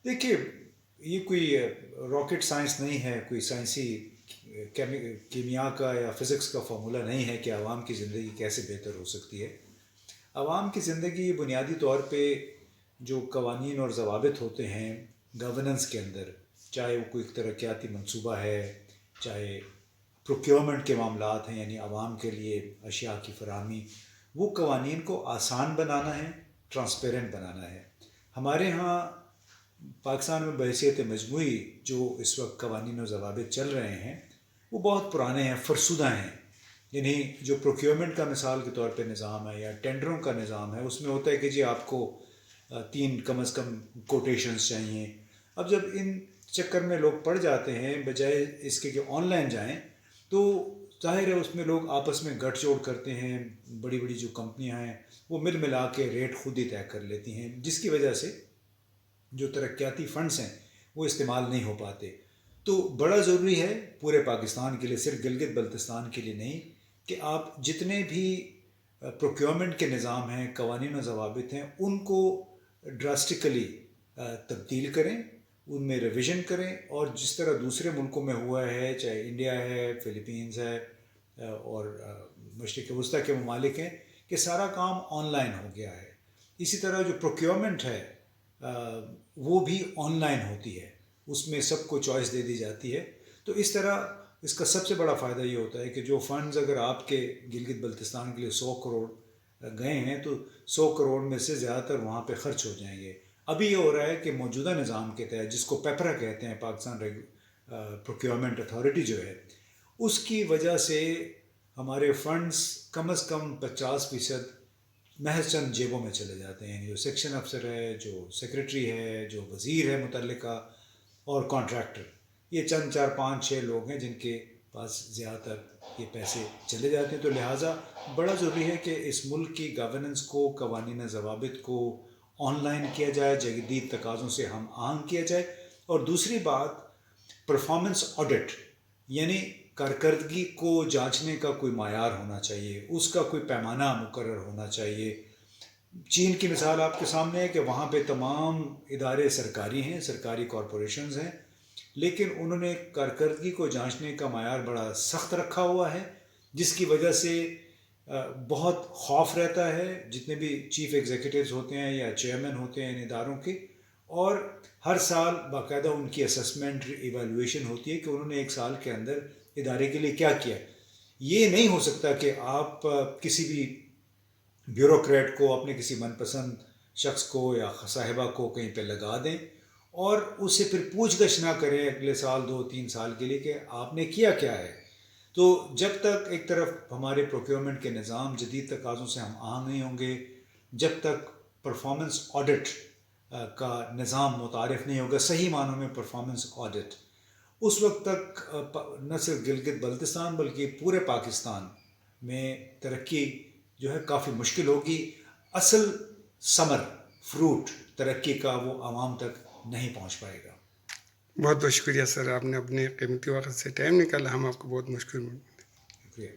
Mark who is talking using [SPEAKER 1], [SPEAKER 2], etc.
[SPEAKER 1] دیکھیے، یہ کوئی راکٹ سائنس نہیں ہے، کوئی سائنسی کیمیا کا یا فزکس کا فارمولہ نہیں ہے کہ عوام کی زندگی کیسے بہتر ہو سکتی ہے۔ عوام کی زندگی بنیادی طور پہ جو قوانین اور ضوابط ہوتے ہیں گورننس کے اندر، چاہے وہ کوئی ترقیاتی منصوبہ ہے، چاہے پروکیورمنٹ کے معاملات ہیں یعنی عوام کے لیے اشیاء کی فراہمی، وہ قوانین کو آسان بنانا ہے، ٹرانسپیرنٹ بنانا ہے۔ ہمارے ہاں پاکستان میں بحیثیت مجموعی جو اس وقت قوانین و ضوابط چل رہے ہیں وہ بہت پرانے ہیں، فرسودہ ہیں۔ یعنی جو پروکیورمنٹ کا مثال کے طور پہ نظام ہے یا ٹینڈروں کا نظام ہے، اس میں ہوتا ہے کہ جی آپ کو تین کم از کم کوٹیشنز چاہیے۔ اب جب ان چکر میں لوگ پڑ جاتے ہیں بجائے اس کے کہ آن لائن جائیں، تو ظاہر ہے اس میں لوگ آپس میں گٹھ جوڑ کرتے ہیں، بڑی بڑی جو کمپنیاں ہیں وہ مل ملا کے ریٹ خود ہی طے کر لیتی ہیں، جس کی وجہ سے جو ترقیاتی فنڈز ہیں وہ استعمال نہیں ہو پاتے۔ تو بڑا ضروری ہے پورے پاکستان کے لیے، صرف گلگت بلتستان کے لیے نہیں، کہ آپ جتنے بھی پروکیورمنٹ کے نظام ہیں، قوانین و ضوابط ہیں، ان کو ڈراسٹیکلی تبدیل کریں، ان میں ریویژن کریں، اور جس طرح دوسرے ملکوں میں ہوا ہے، چاہے انڈیا ہے، فلیپینز ہے، اور مشرق وسطیٰ کے ممالک ہیں، کہ سارا کام آن لائن ہو گیا ہے۔ اسی طرح جو پروکیورمنٹ ہے وہ بھی آن لائن ہوتی ہے، اس میں سب کو چوائس دے دی جاتی ہے۔ تو اس طرح اس کا سب سے بڑا فائدہ یہ ہوتا ہے کہ جو فنڈز اگر آپ کے گلگت بلتستان کے لیے 100 کروڑ گئے ہیں تو 100 کروڑ میں سے زیادہ تر وہاں پہ خرچ ہو جائیں گے۔ ابھی یہ ہو رہا ہے کہ موجودہ نظام کے تحت، جس کو پیپرا کہتے ہیں، پاکستان پروکیورمنٹ اتھارٹی جو ہے، اس کی وجہ سے ہمارے فنڈز کم از کم 50% محض چند جیبوں میں چلے جاتے ہیں۔ جو سیکشن افسر ہے، جو سیکرٹری ہے، جو وزیر ہے متعلقہ، اور کانٹریکٹر، یہ چند 4 5 6 لوگ ہیں جن کے پاس زیادہ تر یہ پیسے چلے جاتے ہیں۔ تو لہٰذا بڑا ضروری ہے کہ اس ملک کی گورننس کو، قوانین ضوابط کو آن لائن کیا جائے، جدید تقاضوں سے ہم آہنگ کیا جائے۔ اور دوسری بات، پرفارمنس آڈٹ، یعنی کارکردگی کو جانچنے کا کوئی معیار ہونا چاہیے، اس کا کوئی پیمانہ مقرر ہونا چاہیے۔ چین کی مثال آپ کے سامنے ہے کہ وہاں پہ تمام ادارے سرکاری ہیں، سرکاری کارپوریشنز ہیں، لیکن انہوں نے کارکردگی کو جانچنے کا معیار بڑا سخت رکھا ہوا ہے، جس کی وجہ سے بہت خوف رہتا ہے جتنے بھی چیف ایگزیکٹوز ہوتے ہیں یا چیئرمین ہوتے ہیں ان اداروں کے، اور ہر سال باقاعدہ ان کی اسسمنٹ ایویلویشن ہوتی ہے کہ انہوں نے ایک سال کے اندر ادارے کے لیے کیا کیا۔ یہ نہیں ہو سکتا کہ آپ کسی بھی بیوروکریٹ کو، اپنے کسی من پسند شخص کو یا صاحبہ کو کہیں پہ لگا دیں اور اس سے پھر پوچھ گچھ نہ کریں اگلے سال 2 3 سال کے لیے کہ آپ نے کیا کیا ہے۔ تو جب تک ایک طرف ہمارے پروکیورمنٹ کے نظام جدید تقاضوں سے ہم آہنگ نہیں ہوں گے، جب تک پرفارمنس آڈٹ کا نظام متعارف نہیں ہوگا، صحیح معنوں میں پرفارمنس آڈٹ، اس وقت تک نہ صرف گلگت بلتستان بلکہ پورے پاکستان میں ترقی جو ہے کافی مشکل ہوگی۔ اصل ثمر، فروٹ ترقی کا، وہ عوام تک نہیں پہنچ پائے گا۔
[SPEAKER 2] بہت بہت شکریہ سر، آپ نے اپنے قیمتی وقت سے ٹائم نکالا، ہم آپ کو بہت مشکور
[SPEAKER 1] شکریہ۔